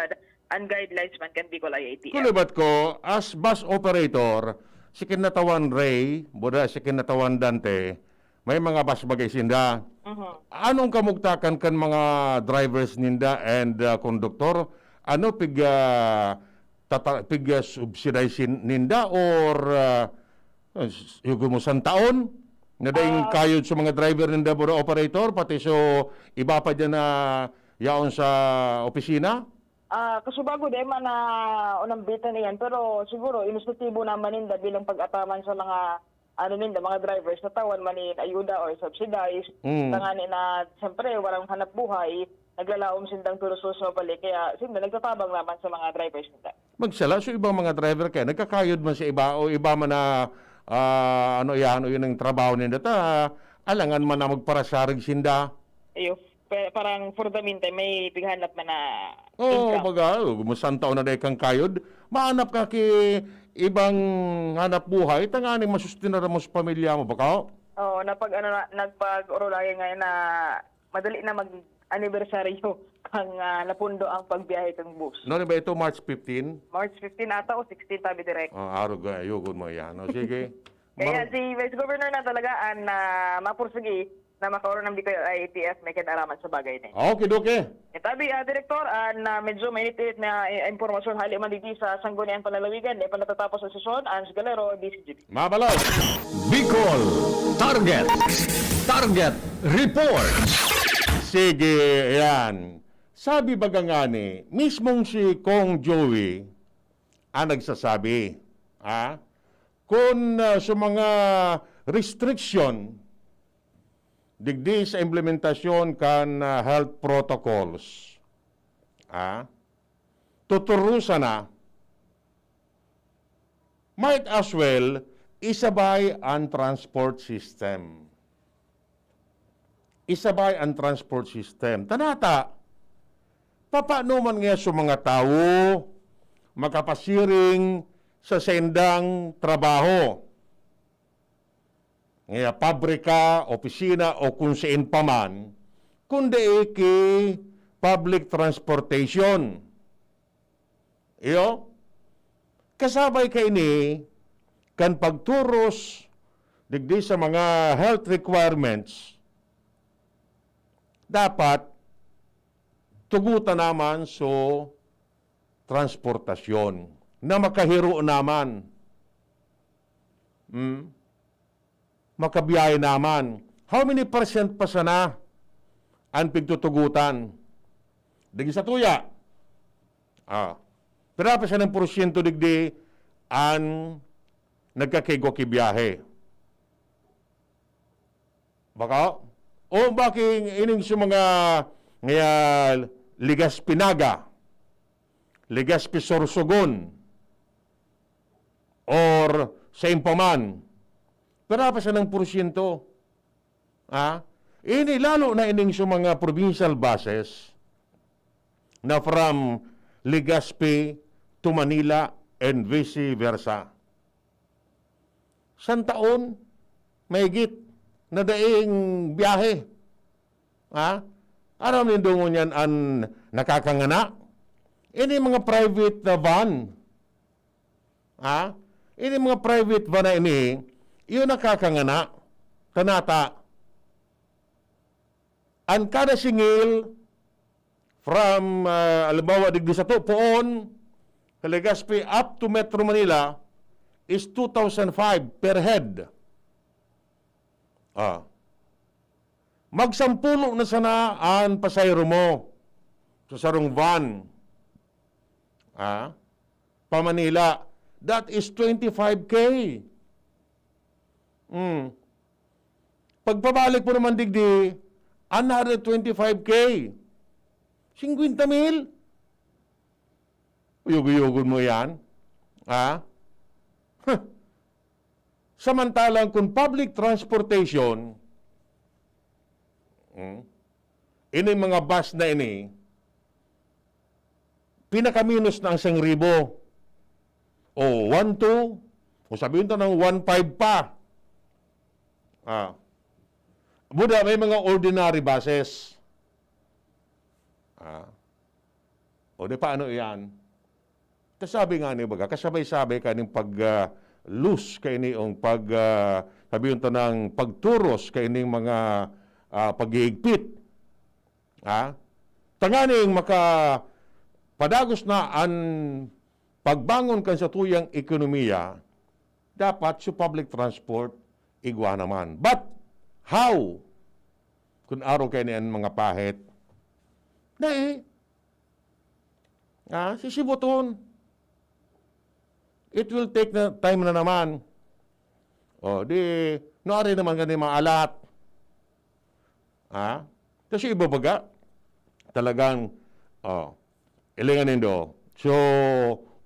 ang guidelines man kan Bicol IATF. Kulibat ko, as bus operator, si kinatawan Ray, buda si kinatawan Dante, may mga bus bagay sinda. Anong kamugtakan kan mga drivers ninda and conductor? Ano subsidize ninda or yugo mo taon? Na daing kayod sa mga driver ninda buda operator, pati so iba pa dyan na yaon sa opisina? Kasubago di man na unambitan niyan, pero siguro inisyatibo naman ninda bilang pag-ataman sa mga mga drivers na tawan manin ayuda or subsidize. Tangani na siyempre walang hanap buhay, naglalaom sindang turusos mabalik, kaya sinda nagtatabang naman sa mga drivers nila. Magsala, so ibang mga driver kaya nagkakayod man sa iba o iba man na yun ang trabaho nila alangan man na magparasarig sinda. Ayo, parang for the meantime may pighanap man na baga, gumusang taon na dahil kang kayod, mahanap ka ibang hanap buhay, tangani masustinara mo sa pamilya mo, baka? Nagpag-urulay ngayon na madali na mag-anibersaryo kang napundo ang pagbiyahe kang bus. No, ba ito March 15? March 15 ata o 16 tabi direct. Araw ga, yugod mo yan. No, sige. Kaya si Vice Governor na talagaan na mapursigi na makauron ng Bicol IATF may kinaraman sa bagay na. Okay, doke. Tabi, Director, na medyo mainit-init na impormasyon hali man dito sa Sangguniang Panlalawigan, panatatapos ang sesyon, Ans Galero, DCGP. Mabalot! Bicol Target Report. Sige, yan. Sabi baga nga ni, mismong si Kong Joey ang nagsasabi, kung sa mga restriction digdi sa implementasyon kan health protocols, tuturusan na, might as well isabay ang transport system. Isabay ang transport system. Tanata, paano man nga sa mga tao makapasiring sa sendang trabaho? Nga pabrika, opisina o kung saan pa man, kundi public transportation. Iyo, kasabay kay ni kan pagturos digdi sa mga health requirements, dapat tugutan naman so transportasyon na makahiro naman. Makabiyahe naman. How many percent pa sana ang pigtutugutan? Digdi sa tuya. Pero pa siya ng porsyento digdi ang nagkakigwa kibiyahe. Baka? O baking ining sa mga ligas pinaga, ligas pisorsogon, or sa impaman, pero pa siya ng porsyento. Ini lalo na ining sa mga provincial buses na from Legazpi to Manila and vice versa. San taon, mahigit na daing biyahe. Aram nindo mo niyan ang nakakangana? Ini mga private van. Ini mga private van na ini, yun nakakangana. Tanata. Ang kada singil from, alimbawa, digdi sa Poon, Legazpi up to Metro Manila is 2,005 per head. Magsampulo na sana ang pasayro mo sa sarong van. pa Manila. That is 25K. Pagpabalik mo naman digdi, another 25K. 50,000. Uyog-uyogon mo yan. Ha? Samantalang kung public transportation, ini mga bus na ini, pinakaminus na ang 1,000. O 1,2, o sabihin ito ng 1,500 pa. Buda, may mga ordinary buses. O di paano yan? Kasabi nga ni baga, kasabay-sabay ka ng pag-loose kay niyong sabihin ito ng pagturos kay niyong mga pag-iigpit. Tanganing padagos na ang pagbangon kan sa tuyang ekonomiya, dapat sa public transport, igwa naman. But, how? Kung araw kayo niyan mga pahit, sisibuton. It will take na time na naman. Noari naman ganun maalat. Kasi ibabaga, talagang, ilinganin do. So,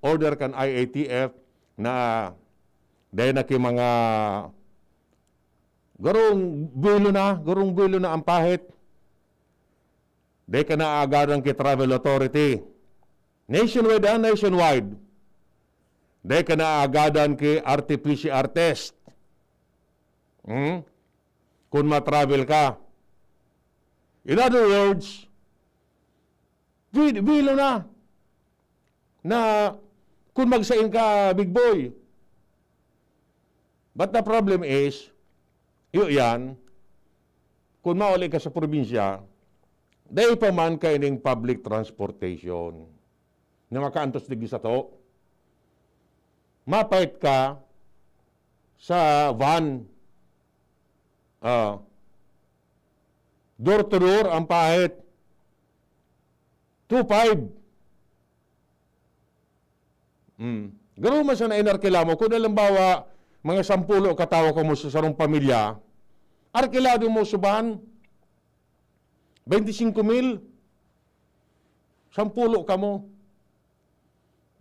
order kan IATF na dahil na mga garong bulo na ang pahit. Dahil ka na agaran kay Travel Authority. Nationwide. Dahil ka na agadan kay RT-PCR test. Kung ma-travel ka. In other words, bilo na kung magsain ka, big boy. But the problem is, yan, kung mauli ka sa probinsya, dahil pa man kayo ng public transportation na makaantos digdi sa to, mapait ka sa van. Door to door ang pahit. 2,500. Garo man sa nainarkila mo, kung halimbawa, mga 10 katawa ko mo sa sarong pamilya, arkilado mo suban, 25,000. 10 ka mo.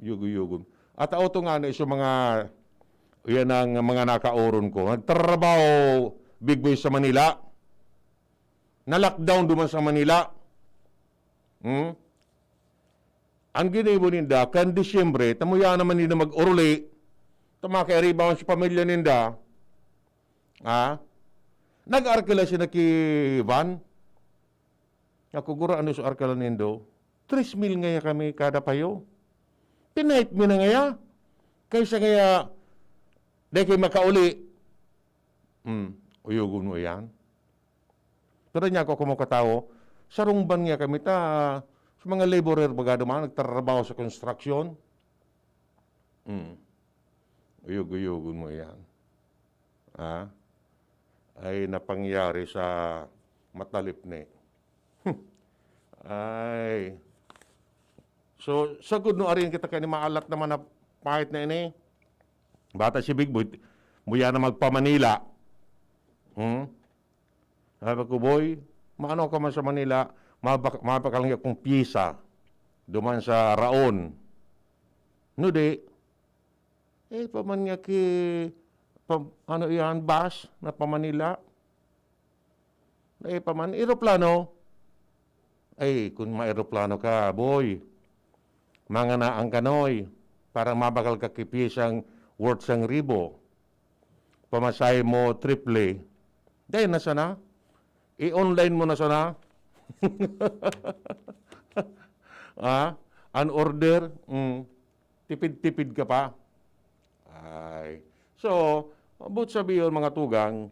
Yugo-yugo. At auto nga na iso yan ang mga nakauron ko. Nagtrabaho, big boy sa Manila. Na-lockdown duman sa Manila. Ang ginibo ninda, kan Disyembre, tamuya naman nila mag-uruli, tamakaribawan sa pamilya ninda, nag-arkila siya na Van. Nakugura ano sa arkila nindo, 3,000 ngaya kami kada payo. Pinahit mo na ngaya. Kaysa ngaya, dahil kayo makauli. Uyugon mo yan. Pero niya ako kumukatawo, sarungban nga kami sa mga laborer baga dumaan, nagtrabaho sa construction. Uyugon mo yan. Ay napangyari sa matalip ni. Ay. So, sagod no arin kita kayo maalat naman na pahit na ini. Bata si Big Boy, muya na magpa-Manila. Sabi ko, boy, maano ka man sa Manila, mapakalang akong piyesa duman sa Raon. No, di. Paman nga ano yan, bus na pa Manila. Paman, aeroplano. Kung ma-aeroplano ka, boy, mga na ang kanoy, para mabakal ka kipisang worth 1,000. Pamasay mo triple. Dahil na sana. I-online mo na sana. An order, tipid-tipid ka pa. So, abot sabihin mga tugang,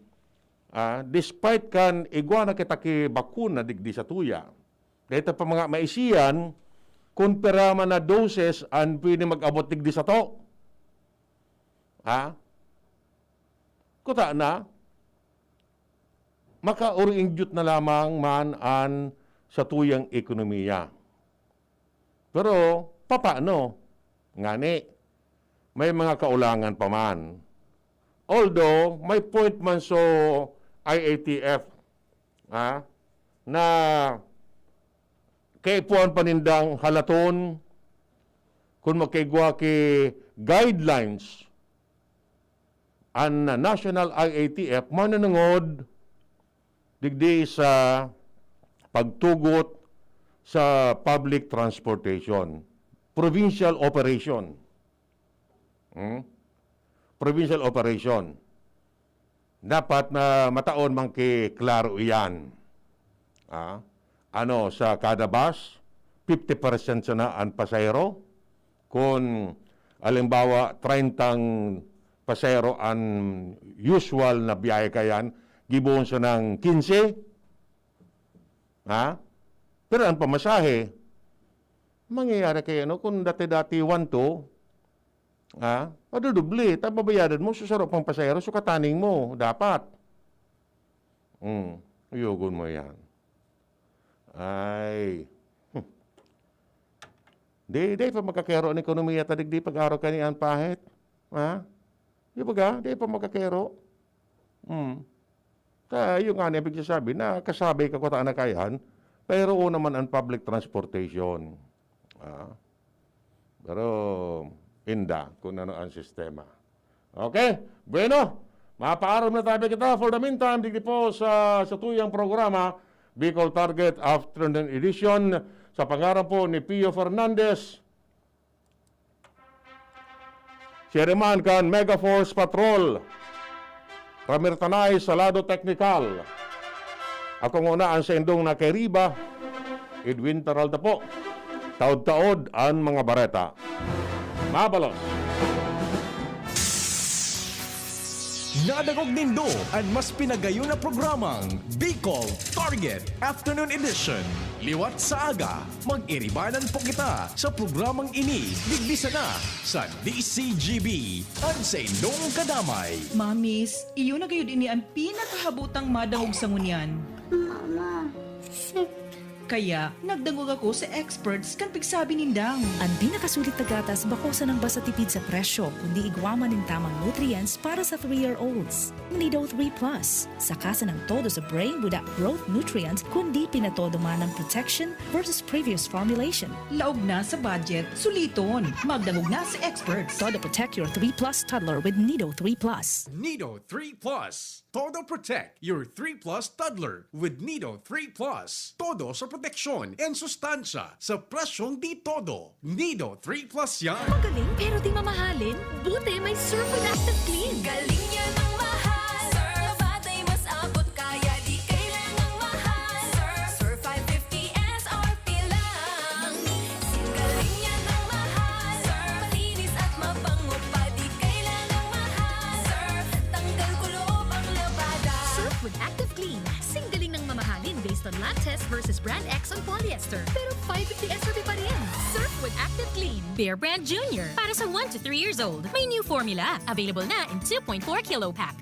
despite kan igwana kita ki bakuna digdi sa tuya, dahil pa mga maisiyan, kung perama na doses ang pwede mag-abot digdi sa to. Kuta na, maka-orientyut na lamang man an sa tuyang ekonomiya. Pero, papaano? Ngani, may mga kaulangan pa man. Although, may point man so IATF na kaipuan panindang halaton kung magkaigwa ki guidelines ang National IATF mananangod digdi sa pagtugot sa public transportation. Provincial operation. Provincial operation. Dapat na mataon man kay klaro iyan. Sa kada bus, 50% sana ang pasahero. Kung alimbawa 30 pasahero ang usual na biyahe kayan, gibuon sa ng 15. Pero ang pamasahe, mangyayari kayo, kung dati-dati 1-2, madudubli, tababayaran mo, susarap pang pasahero, sukataning mo, dapat. Uyugon mo yan. Ay. Di pa magkakero ang ekonomiya, tadig di pag-araw ka niyan pahit. Di ba di pa magkakero. Yung nga ibig sasabi na kasabay ka kutaan na kayan, pero naman ang public transportation. Pero inda kung ano ang sistema. Okay? Bueno, mapaaram na tayo kita. For the meantime, digdi po sa tuyang programa, Bicol Target Afternoon Edition, sa pangarap po ni Pio Fernandez, Chairman kan Megaforce Patrol, Ramirtanay Salado Technical. Ako ngunaan sa indong na kay Riba, Edwin Taralda po. Taod-taod ang mga bareta. Mabalos. Nadagog nindo ang mas pinagayon na programang Bicol Target Afternoon Edition. Liwat sa aga, mag-iribanan po kita sa programang ini. Digbisa na sa DCGB at sa indong kadamay. Mamis, iyo na gayon ini ang pinakahabutang madahog sa ngunyan. Mama, Kaya, nagdangog ako sa experts kan pigsabi nindang. Ang pinakasulit na gatas bakosa ng basta tipid sa presyo, kundi igwaman ng tamang nutrients para sa 3-year-olds. Nido 3 Plus. Sakasan ng todo sa brain budak growth nutrients, kundi pinatodo man ng protection versus previous formulation. Laog na sa budget, suliton. Magdangog na sa experts. Todo protect your 3 Plus toddler with Nido 3 Plus. Nido 3 Plus. Todo protect your 3 Plus toddler with Nido 3 Plus. Todo sa proteksyon and sustansya sa presyong di todo. Nido 3 Plus yan. Magaling pero di mamahalin? Buti may Surfwood Active Clean. Galing yan ang mahal. Surf at ay mas abot kaya di kailangang mahal. Surf 550 SRP lang. Galing yan ang mahal. Surf malinis at mabango pa di kailangang mahal. Surf tanggal kulob ang labada. Surfwood Active Clean. Singgaling ng mamahalin based on lab test versus brand X on polyester. Pero 550 SRP pa rin. Surfwood Active Clean. Bear Brand Junior. Para sa 1 to 3 years old. May new formula. Available na in 2.4 kilo pack.